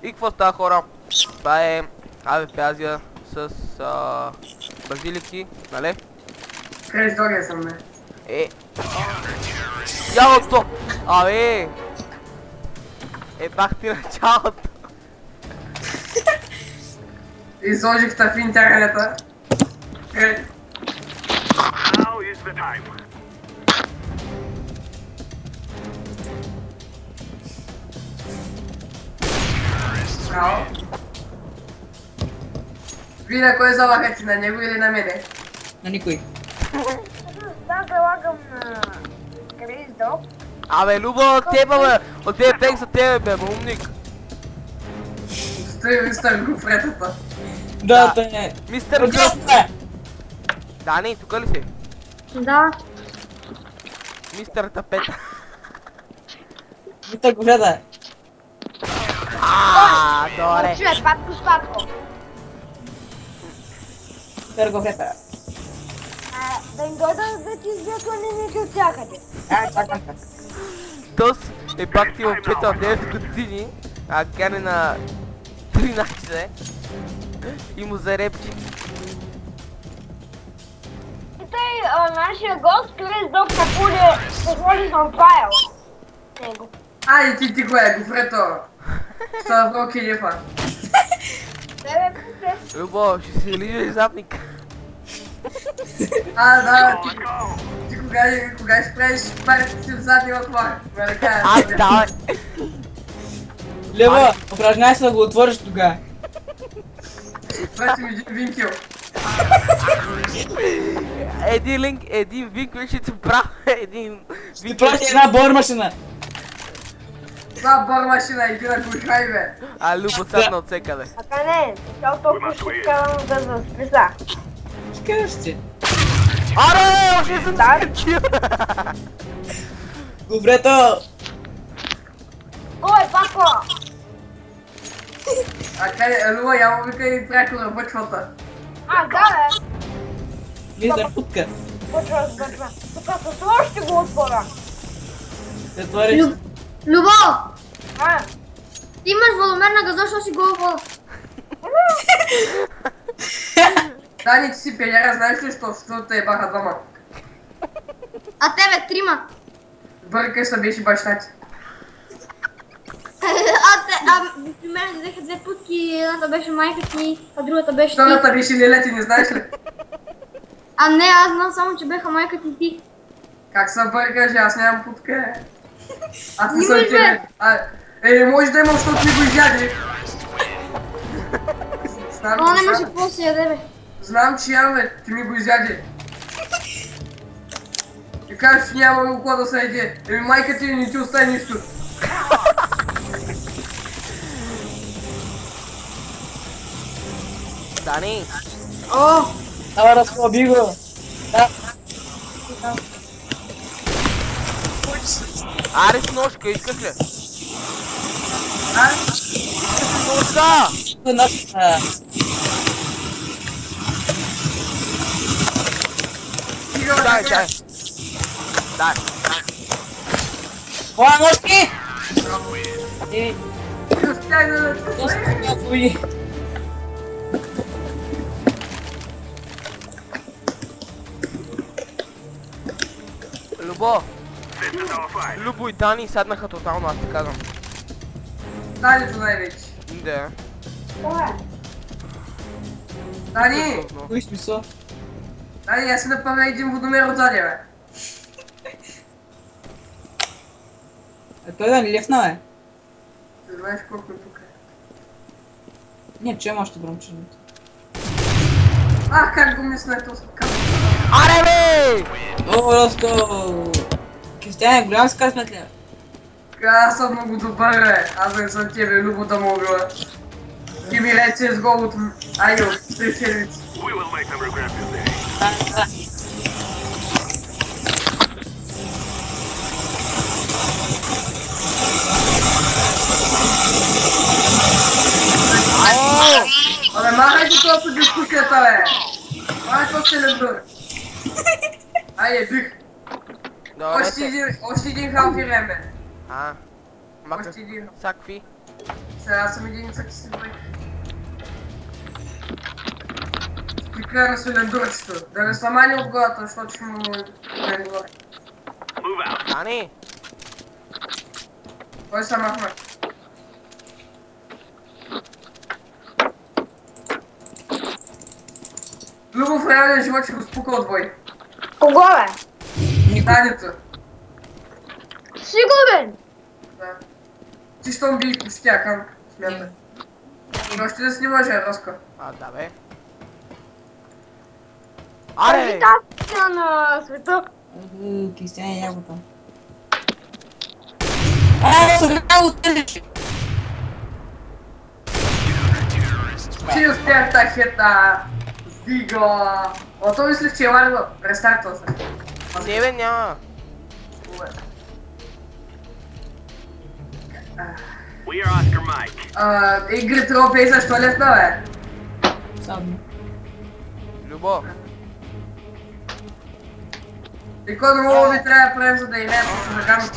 И какво става, хора? Това е АВП Азия с базилики, нали? Крейс Догия съм, не. Ялото! Абе! Бах ти началото! Изложих в интернета. Браво. Вие на кой залагате, на него или на мене? На никой. Да, залагам на Крейс Дог. Абе, Любо, от тебе, бе! От тебе пек за тебе, бе, умник! Стои мистер Гофретата. Да, той е. Мистер Гръб! Отдясно! Дани, тука ли си? Да. Мистер Тапета. Мистер Гофрета. Добре. Чуе, патко. Мистер Гофрета. Да им дойда да ти избият планините от всякъде. Чакам те. Тос е пак ти опитал 9 години, а Кяне на 13 и му зарепчи. И тъй, нашия гост Крейс Дог позволи съм файл. Него. Ай, ти го е, Гофрето. Това вълки не фа. Тебе, пусе. Любо, ще си лижеш задник. Да, ти кога ще правиш парите си в задния отвор? Давай. Лево, упражняй се да го отвориш тога. Прати ми един винкил. Един винк вече ти прав. Един Ще винк. прати една бор машина. Това бор машина, иди на кушай, бе. Любо садна от всекъде. Така не, защото ще казвам да засписа. Ще кажеш ти. Аре, още съм скачил. Гофрето! Кой, пако? Луа, я му вика и пряко на бъчвата. Да, бе. Мистер Путка. Бъчва. Тук със лош ще го отворя. Ще отвориш. Любо! А, Ти имаш водомер на газа, що си го вода? Дани, ти си пенера, знаеш ли що? Защото те баха двама. А тебе трима. Бъркаш се беше баща ти. При мен взеха две путки, едната беше майка ти, а другата беше ти. Втората беше Леля, ти не знаеш ли? Не, аз знам само, че беха майка ти и ти. Как се бъркаш, аз нямам путка. Аз не Не съм може, тебе. Не може да имам, защото ми го изяде. Нямаше какво се яде, бе. Знам, че имам, бе, ти ми го изяде. И кажеш, че няма какво да се яде. Майка ти не ти остави нищо. Дани. Ама разхлаби го. Да. Аре с ножка, искаш ли? Ножка! Дай. Хора, ножки! Успяй да... Господи! Любо и Дани седнаха тотално, аз ти казвам. Данито най-вече. Да. Дани! Кой смисъл? Дани, аз си направя един водомер отзади, бе. Той да ни лефна, бе. Не знаеш колко е тук. Не, чуем още громченото. Как го мисля този кам. Аре, бе! О, Роско! Кристияне, голям си късмет ли? Аз съм много добър, бе. Аз не съм тебе, Любо да му убила. Ти ми рече с гол от Айо, 3 седмици. Абе, махай ти това по дискусията, бе! Махай то се лендур! Айде, бих! Добре Още един халфи време! Мака, Още един. всакви. Сега съм единица, ти си двой. Прикара с лендурчето. Да не сламани от главата, защото ще му не говори. Ани! Кой се махна? Любов в реалния живот ще го спука от бой. Кого бе? Танито. Сигурен? Да. Ти щом би пустякам, смятай. Но ще да снимаш, Роска. А, да бе. Аре! Аре! Агитация на света. Кристиан е ягота. Сега оттелиш! Ти успях та хета. Вига. Ото мислих, че е ларго. Рестартал се. Не бе, няма. We are Oscar Mike. Игри тропей защо лесна, бе? Само. Любо. И кой много ви трябва да правим, за да играем с нагам?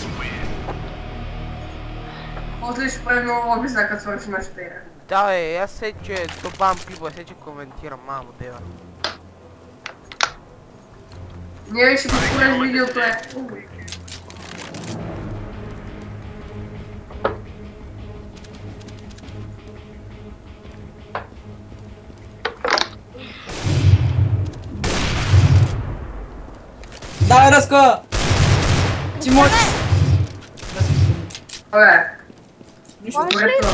После ще правим много лоби, за като свърши нашата игра. Да бе, аз се, че добавям клипа, се, че коментирам, мамо, дева. Ние ще подпорим видеото е. Давай, Ръско! Ти можеш! Абе, Нищо. Помниш ли? коректно.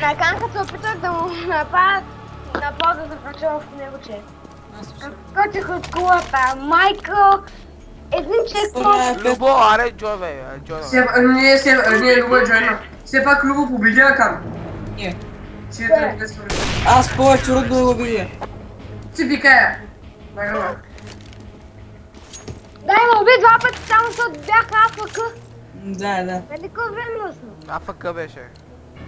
На Канка се опитах да му направя на пода да прочела в него, че скочих от колата. Майкъл, един чек Любо, аре, Джой бе, Джой бе. Ние Любо е джойна. Все пак Любо победи Акан. Не. Че трябва да свърши. Аз повече родно да го видя. Ти викая. Награва. Дай ме уби два пъти, само защото бях АФК. Да. Велико временно. АФК беше.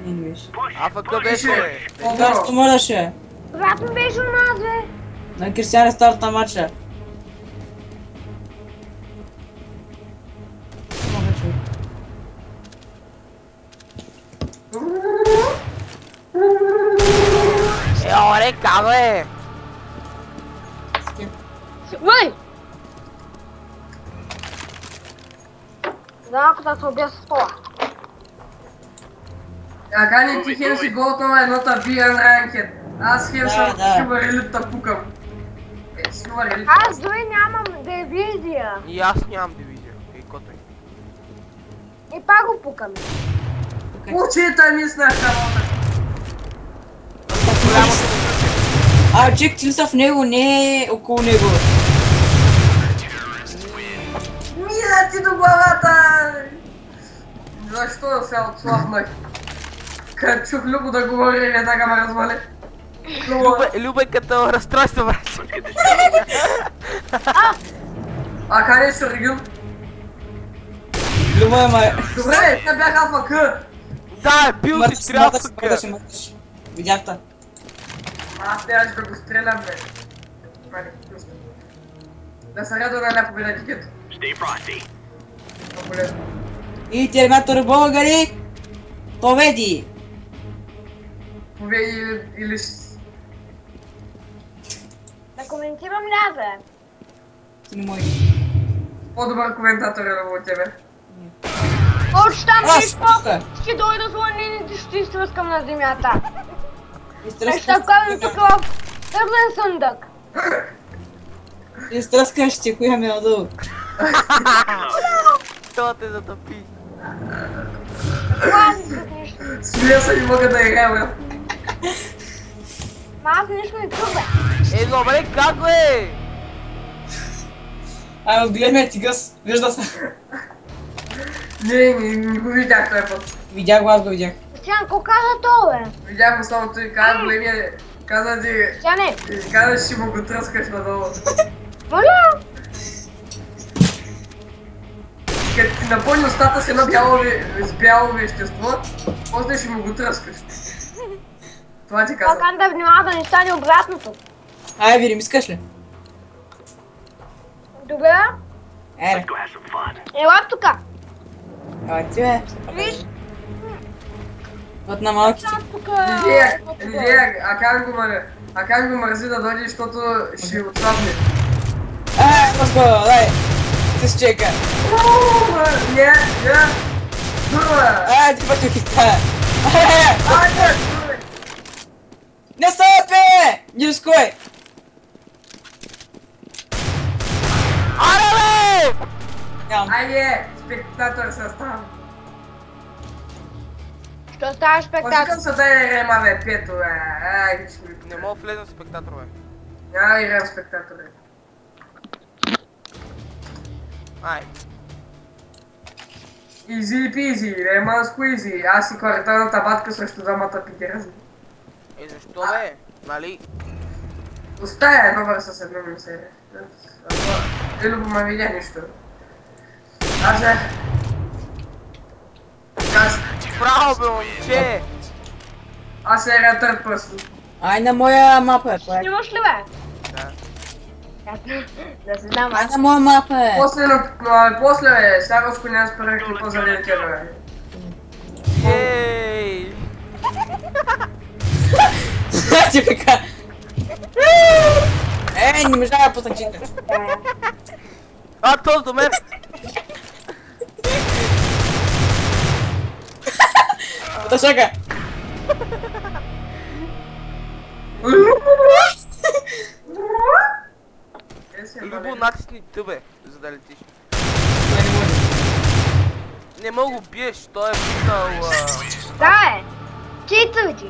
Не беше. АФК беше. Просто можеше. Брат ми беше у нас, бе. На Кристиан е старт на матча. Оре, как бе? Въй! Да, ако се убия с стола. Акани, ти хем си готова едната биен ранкет. Аз хем съм да. силвър елита пукам. Силвър елита. Аз дори нямам дивизия. И аз нямам дивизия. И кото е. И пак го пукаме. Учета ми с нашата работа. А, чек, ти са в него, не е около него. Мина ти до главата! Защо се отслабнах? Като чух Любо да говори, веднага ме развали. Любе като разстройство, брат. А къде ще регил? Любо е май. Добре, те бяха АФК. Да, бил си трябва тук. Видяхте. Аз трябваше да го стрелям, бе. Мали, пуска. Да се радва на една победа дикето. Stay frosty. Много полезно. И Терминатор българи победи. Победи или... Да коментирам ли аз, бе? Ти не можеш. По-добър коментатор е от тебе. Още там Аз нещо, тука. ще дойда с ланините, ще изтръскам на земята. Изтръскаш. Ще вкарам тук в търбен съндък. Изтръскаш ти, коя ми е надолу. Това те затъпи. Аз не исках нищо. Смея се и мога да играя, бе. Ма аз нищо не чух, бе. Добре, как бе? Ай, отгледай ме тигъс. Вижда се. Не го видях този път. Видях го, аз го видях. Кристиан, какво каза то, бе? Видях го само той, каза големия... Каза ти... Кристиане, Каза, ще му го тръскаш надолу. моля! Като ти напълни устата с едно с бяло вещество, после ще му го тръскаш. Това ти каза. Пакан да внимава да не стане обратното. Ай, Вирим, искаш ли? Добре? Ере. Go have some fun. Ела тука. Ай, ти бе. Виж, От на малките. Лилия, а как го мързи да дойде, защото ще отслабне? Мозго, дай! Ти се чека. Не, Дурва! Ти пъти хита. Айде! Не стъпе! Не рискуй! Аре, бе! Нямам. Айде, спектатор състав. Що става спектакъл? Почекам се дай рема, бе, пето, бе. Айде, ще ми... Не мога да влезем в спектатор, бе. Няма да играем спектатор, бе. Ай. Изи пизи, рема сквизи. Аз си кварталната батка срещу двамата пидерзи. Защо, бе? Нали? Остая е добър с едно ми се. Любо ме видя нищо. Браво, бе, момче! Аз е ретърд просто. Ай на моя мапа е, проект. Снимаш ли, бе? Да. Да се знам Ай аз. на моя мапа е. После, бе, сега с коня спрях клипа заради тебе, бе. Ей! Ти пика. Не можа да пусна читаш. А, този до мен! Да шака. Любо, натисни тъбе, за да летиш. Не мога го биеш, той е пуснал... Да, е. Читайте.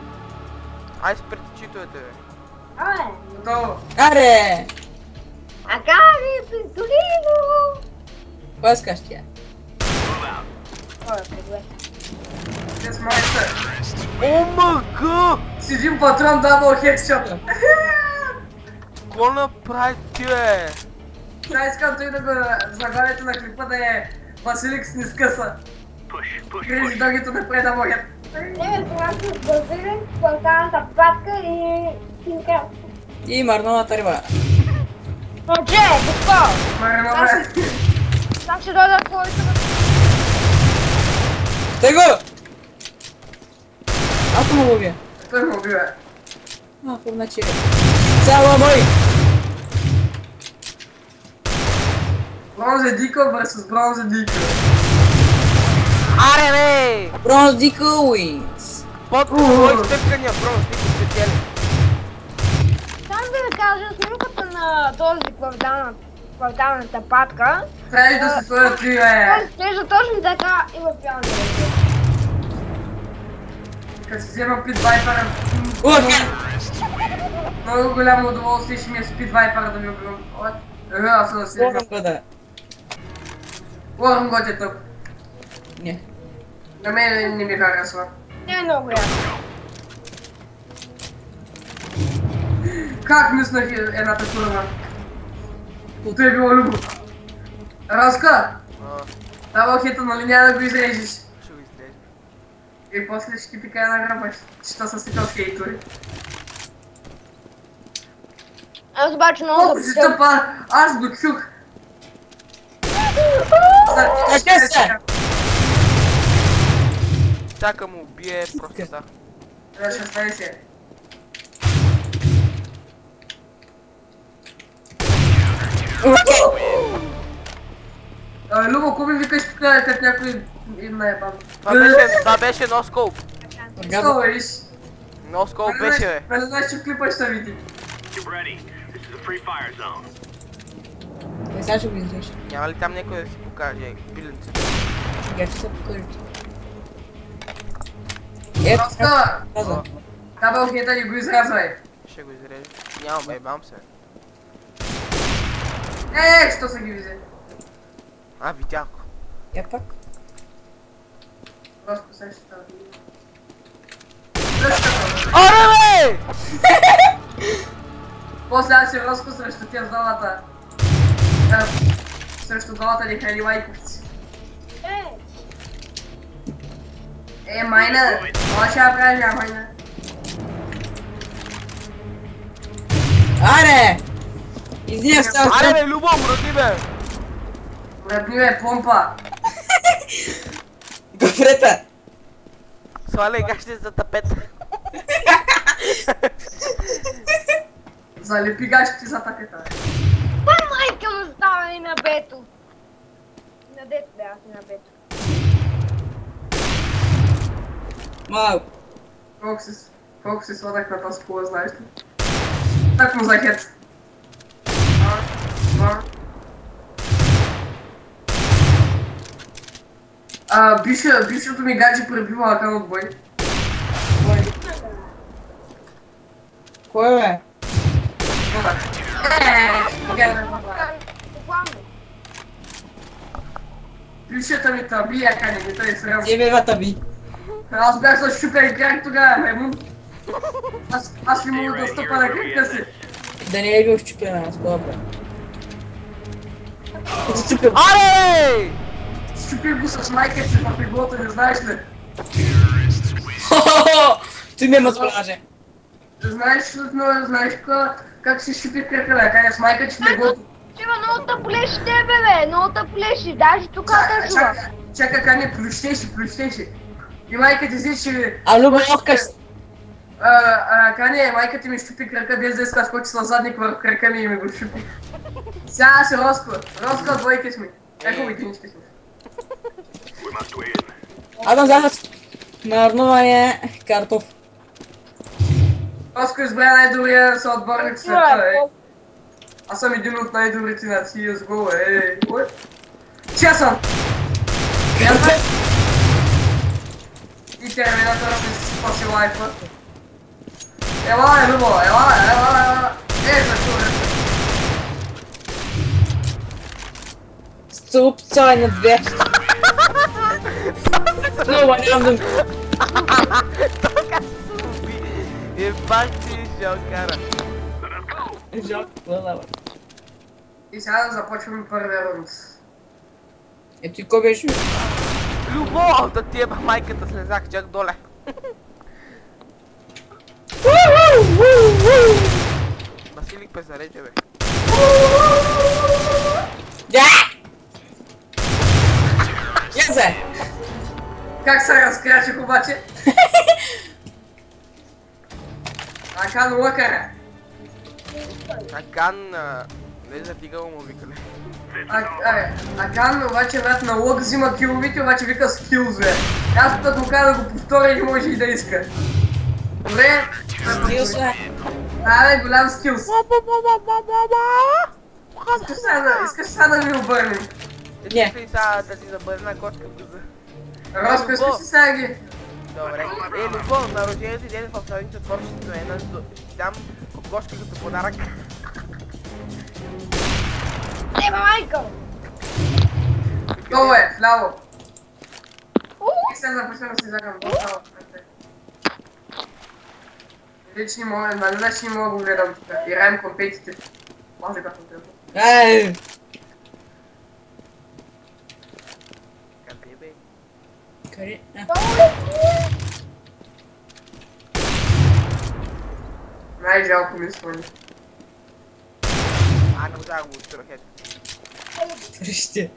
Ай, спрете читовете, бе. Готово. Аре! А как е пиздолино? Кой искаш тя? Кой е преглед? Те с майста. ОМГ! С един патрон дабъл хедшот. Ко направи ти, бе? Сега искам той да го заглавието на клипа да е Василик с нискъса. Кризи дългито напред да могат. Не, това си базирен, спонтанната пратка и... И марновата риба. Момче, какво? Марено, бе. Сам ще дойда твоето... Стой го! Ако му убия. Той му убива. Значи... Цяла мой! Бронзе Дико vs Бронзе Дико. Аре, бе! Бронз Дико Уинс. Под твои стъпкания, бронз, Дико специален. Само да ви кажа, снимката на този кварталната патка... Трябва да се сложат три, бе. Той изглежда точно така и в реалния живот. Като си взема Пит Вайпера, много голямо удоволствие ще ми е Спид Вайпера да ми убивам. Аз съм да си Лорен го да. Лорен Гот е тъп. Не. На мен не ми харесва. Не е много ясно. Как мислях едната курва? Той е било любо. Разка! Дава хита, нали няма да го изрежеш? Ще го излезе. И после ще ти пикая на гръба, ще са стикал хейтори. Аз обаче много Колко си тъпа, аз го чух. Къде се? Чака му убие, просто са. За 16. Любо, ко ми викаш тук, като някой им наебан? Това беше носкоп. Що виж? Носкоп беше, бе. Нали знаеш, че в клипа ще се види. Не сега ще го излиш. Няма ли там някой да си покаже пиленце? Я ще се покажете. Ето, Роска! каза. Дабъл хейта ни го изрязвай. Ще го изрежа. Нямам, ебам се. Що са ги визе? А, видях го. Я пак. Роско сега ще става. Аре, бе! После аз си Роско срещу тия в залата. Срещу залата ни храни лайковци. Майна! Това ще я правя, майна. Аре! Извиня се, Аре, бе, Любо, мръдни, бе! Мръдни, бе, помпа. Гофрета! сваляй гащите за тапета. Залепи гащите за тапета. Кой майка му става и на бето? На дето бях и на бето. Малко. Колко си сладах на тази кола, знаеш ли? Так му за хет. Бившото ми гадже пребива Акан от бой. Кой бе? Бившата ми таби, Акан, не тъй срам. Тебе ва таби. Аз бях с щупен крак тогава, Маймун. Аз не мога да стъпа на крака си. Да не е бил щупен, аз по-добре. Аре! Щупих го с майка си в леглото, не знаеш ли? Ти ме мъзбраже. Знаеш как си щупих крака, бе, как с майка си в леглото. Чева, много тъплеши тебе, бе, много тъплеши, даже тук да жува. Чакай, Кане, плющеше. И майка ти взеше... А Люба ловка си. Кане, майка ти ми щупи крака, без да иска скочи с задник върху крака ми и ми го щупи. Сега си Роско, двойки сме. Еко единички сме. Аз съм захас на арнуване картоф. Роско избра най-добрия съотборник в света, Аз съм един от най-добрите на CSGO, Чия съм? И терминатора ми си спаси лайфа. Ела, Любо, ела. Стълбцай на две. Много нямам да... Тока се уби. Ебах ти жалкара. Жалко, да. И сега да започваме първия рунд. Е, ти кой беше? Любов, да ти еба майката, слезах чак доле. Василик пезарете, бе. Да! Язе! Как се разкрачих обаче? Акан лъкара. Акан... Не затигало му викале. Акан обаче брат на лък взима киловите, обаче вика скилз, бе. Аз път му каза да го повторя и не може и да иска. Добре? Скилз, бе. Абе, голям скилз. Искаш сега да ми обърнем? Искаш ли сега да ти забърна кошка в гъза? Роско, искаш ли сега ги? Добре. Любов, на рождението ти ден в следните творчеството ще ти дам кокошка като подарък. Еба, майка! Долу е, вляво. И сега започвам да си загам. Лични мога, нали лични мога го гледам тук. Играем компетите. Може като гледам. Ей! Къде бе? Къде? Най-жалко ми спомни. Не можа да го отчура, хет. Вижте.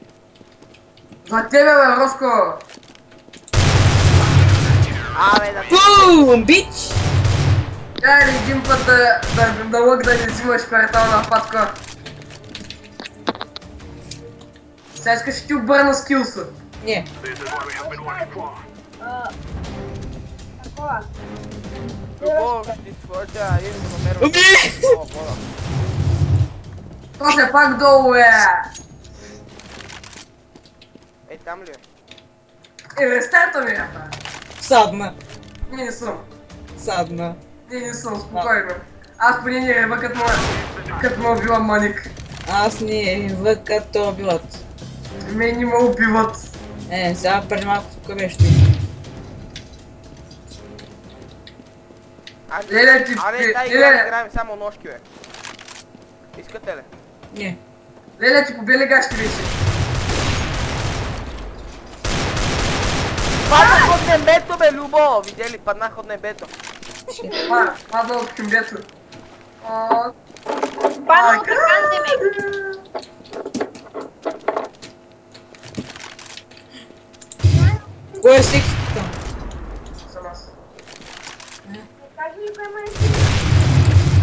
За тебе, бе, Роско! Абе, да... Бум, бич! Дай ли един път да лък да не взимаш квартал на патка? Сега искаш да ти обърна скилса. Не. Такова. Любов, ще ти сложа един номер... Уби! О, вода. То се пак долу, бе! Е, там ли е? Рестарта ми, бе! Садна. Не съм. Садна. Не съм, спокойно. Аз поне не рева като ме убила Маник. Аз не идва като билът. Мен не ме убиват. Сега преди малко тук беше ти. Леле, ти... Абе, дай играем само ножки, бе. Искате ли? Не. Леле, ти по бели гащи беше. Паднах от небето, бе, Любо! Видели, паднах от небето. Падна от кюмбето. Падна от ръканте ме. Кой е секси там? Съм аз. Кажи ли кой ме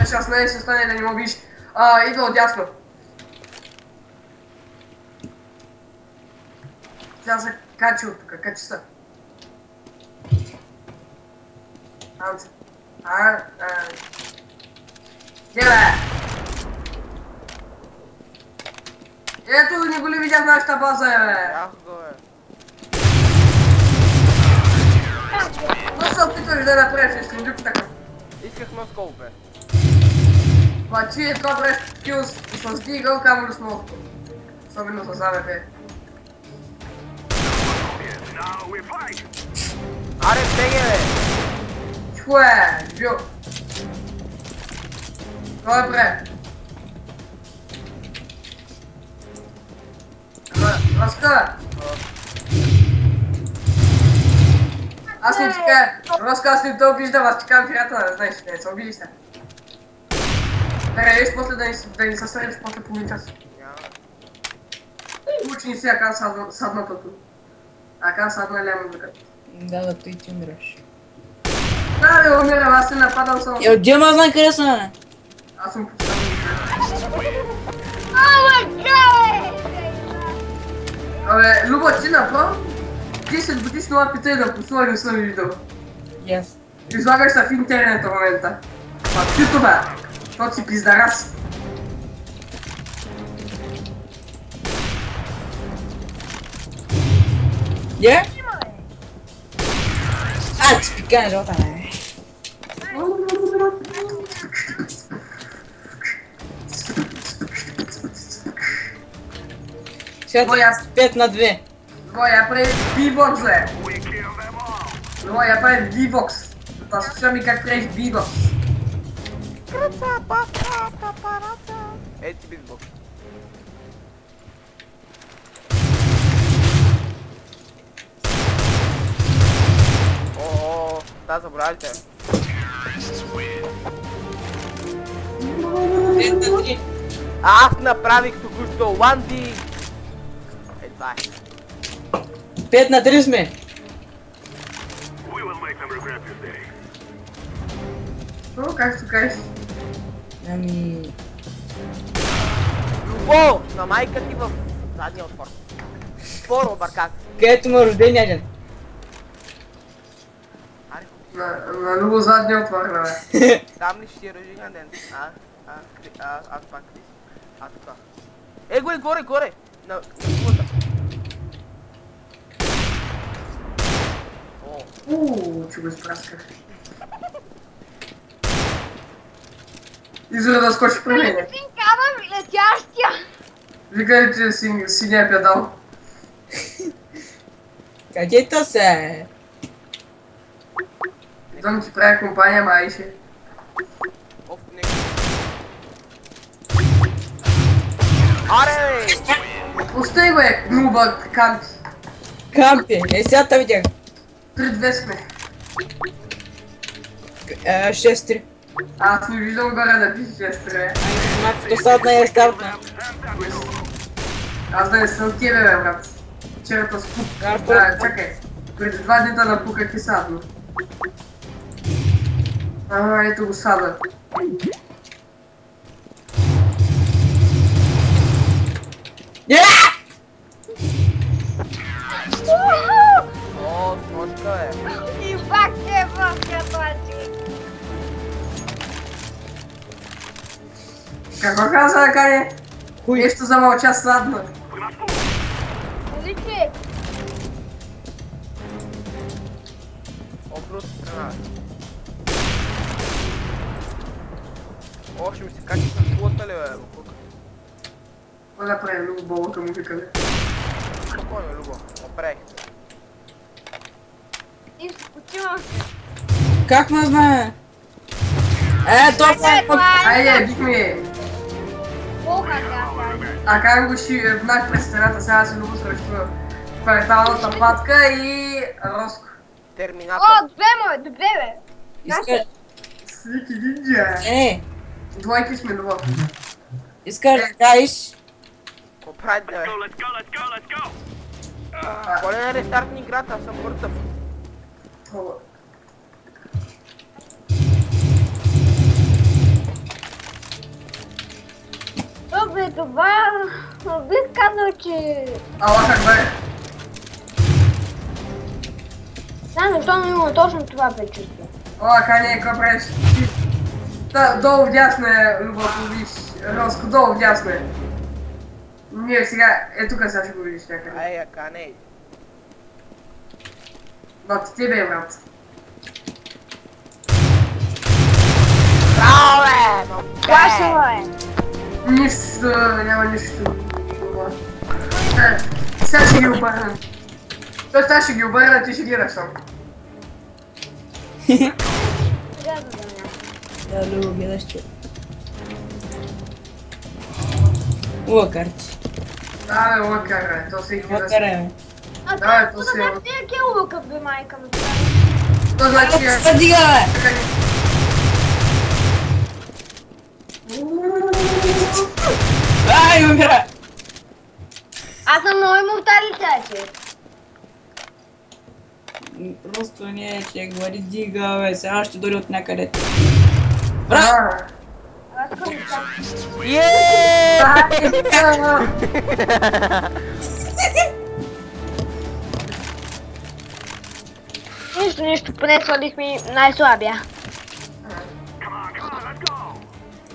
е? Сега с нея ще стане да не му виж. Идва отдясно. Тя се качи от тук, качи се. Анце. Где бе? Ето не го ли видях нашата база, бе? Ях го, бе. Но се опитваш да направиш, ще люк така. Исках носкоп, бе. Ма ти е това бреш скил с дигъл, камо ли с носкоп. Особено с АВП. Аре, беге, бе! Чухо е, бил. Това е бре. Роска! Аз не чекая. Роска, аз не те обиждам, аз чекам фирата, знаеш, не се обидиш се. Да ревиш после да ни се съреш после половин час. Учени си, ака садна тото. Ака садна ляма дъкът. Да, той ти умираш. Да, бе, умирам, аз се нападам само. Где ма знам къде са? Аз съм поставен. О май гад! Абе, Любо, ти направо 10 годишно опита да пусува не съм видял. Yes. Излагаш се в интернет в момента. В YouTube, защото си пиздарас. Где? Ти пикай жота, бе. Сега 5 на 2. Любо, я прави бибокс, бе. Любо, я прави бибокс. Да слушам и как правиш бибокс. Ей ти битбокс. О, да, забравяйте. 5 на 3. Аз направих току-що 1D. Това е. 5 на 3 сме. We will make them regret this day. О, как ще кажеш? Ами... Любо, на майка ти в задния отвор. Споро, бъркак. Където му рождения ден. Аре, На Любо задния отвор, бе. там ли ще ти е рождения ден? Аз пак ли? Тука. Горе, горе! На кулата. Че го изпрасках. Изора да скочи при мене. Син кабел летящия! Вика ли ти синия педал? Където се? Идвам ти правя компания, майше. Оф, не. Аре! Пустай го е, гнуба, канти. Кампи. Сега те видях. 3-2 сме. 6-3. Аз не виждам горе да пише 6-3. Макто садна е стартна. Аз да не съм тебе, бе, брат. Вчерата спук. Чакай. Преди 2 дни да напуках и садно. Ето го сада. О, сножка е. И пак е въпка бачи. Какво каза, Кане? Хуй. Нещо замълча сладно. Нали че? О, просто страна. О, ще ми се качи с кулата ли, бе, Лукук? Какво да правим, много болка му вика, бе. Спокойно, Любо, опрей. И почивам се. Как ме знае? Това е... Айде, бихме. Колка каза? А как го ще внах през стената, сега си много срещу кварталната патка и Роско. Терминатор. О, добре, бе. Искаш... Слики нинджа. Не, Двойки сме, любов. искаш да кажеш... Какво правите, бе? Let's go. Коли не рестартни играта, аз съм мъртъв. това... Бих казал, че... Ала как бе? Знам защо, но има точно това предчувствие. Ала, Кане, какво правиш? Долу вдясно е, Любов, виж. Роско, долу вдясно е. Не, сега, тук сега ще го видиш някъде. Ай, Кане. Но ти тебе, брат. Браво, бе! Плашало е. Нищо, няма нищо. Сега ще ги обърнем. Той сега ще ги обърна, ти ще гледаш там. Сега да дам. Да, Любо, гледаш че. Лъкарче. Да, бе, лъкар, бе, то всеки да Лъкар е, бе. А Да, това то си е. как ти е кило, бе, майка ми? То значи е... Стига, бе! Така ни. Ай, умира! Аз съм много иморталитет. Просто не е, че говори дига, бе, сега ще дори от някъде. А, Разко ми става. Еее! Нищо, поне свалих ми най-слабия.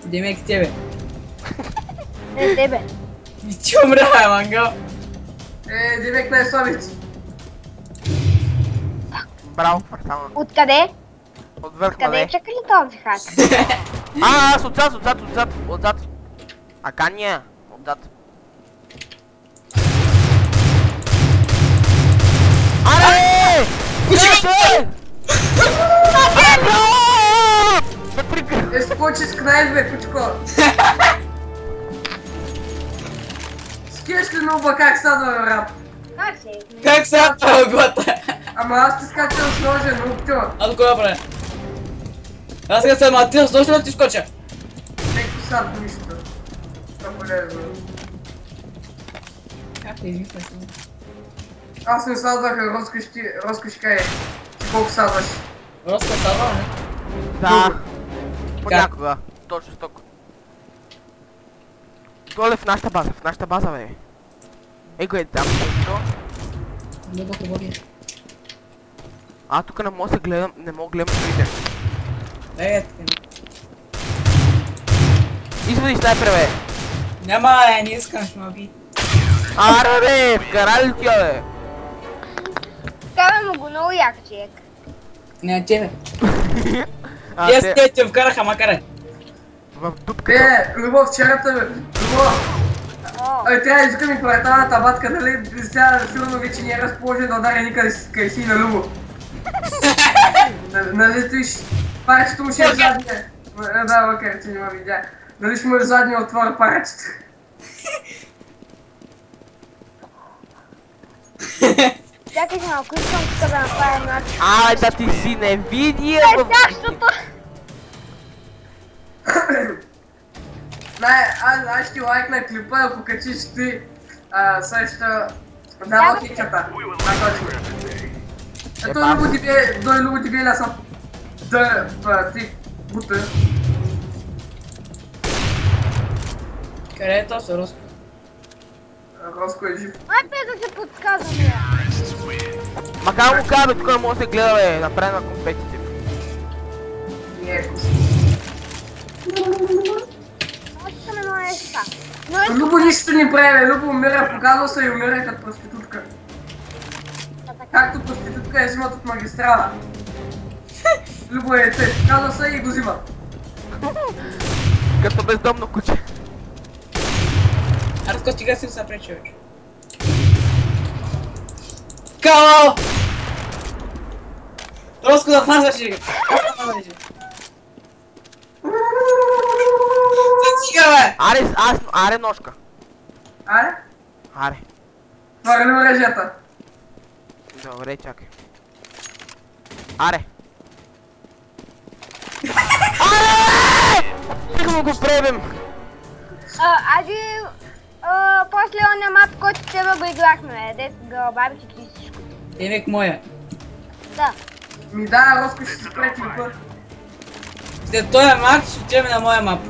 Демек с тебе. Не тебе. Ти умря, бе, мангал. Демек най-слабите. Браво, Фартана. Откъде? Отвърх Къде ме. чака ли този хак? Аз отзад. А Кания, отзад. Аре! Куче! Скочи с кнайф, бе, кучко. Скеш ли нуба как садва, бе, брат? Как се? Как сега това гота? Ама аз ти скачам с ножа, нуптю. Аз го направя. Аз сега съм атил, с нощно да ти скоча. Некто сад нищо. Това полезно. Как те измисля си? Аз не садваха, Роско ще каже. Ти колко садваш? Роско садва, не? Да. Понякога. Точно тук. Доле в нашата база, бе. Его е там нещо. Много хубаво. А, тук не мога да се гледам, не мога да гледам другите. Така. Извади снайпер, бе. Няма, не искам, ще ме би. Аре, бе, вкара ли тя, бе? Кара му го много як човек. Не, на тебе. А, Те с те вкараха, макаре. в дупката. Любов, вчерата, бе. Любов. О, Трябва да искам и проектаната батка, нали? Сега сигурно вече не е разположен да ударя никъде къде си на Любо. Нали стоиш? Парчето му ще е задния. Да, макар че не ме видя. Нали ще му е задния отвора парчето. чакай малко, искам тук да направя начин. Ай, да ти си не види, Същото! Аз ще лайкна клипа, ако качиш ти също дава киката. Ето Любо тебе ля съм ти бута. Къде е то са, Роско? Роско е жив. Ай, бе да се подсказвам, бе. Макар му кажа, тук не може да се гледа, бе, направи на компетитив. Не е вкусно. Аз искам едно нещо така. Но е Любо нищо не прави, бе. Любо умира, показва се и умира като проститутка. така. Както проститутка я взимат от магистрала. Любо е те, казва се и го взимат. Като бездомно куче. Роско, стига си се пречи, вече. Кало! Роско, да фазваш ли? Стига, бе! Аре ножка. Аре? Аре. Върни мрежата. Добре, чакай. Аре. Аре! Нека му го пребем. Ади, после оня мап, който тебе го играхме, дет гълбабите и всичко. Демек моя. Да. Ми да, Роско ще си спре клипа. След този мап ще отидем на моя мап.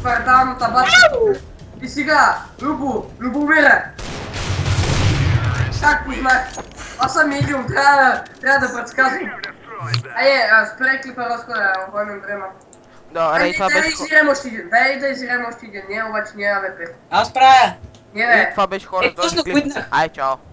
кварталната батка. И сега, Любомира. Как познах? Аз съм медиум, трябва да предсказвам. Спрей клипа, Роско, да оформим време. Добре, това беше... Дай да изирем още един, не, обаче не АВП. Аз правя. Не, бе. Това беше хората, точно този клип. Ай, чао.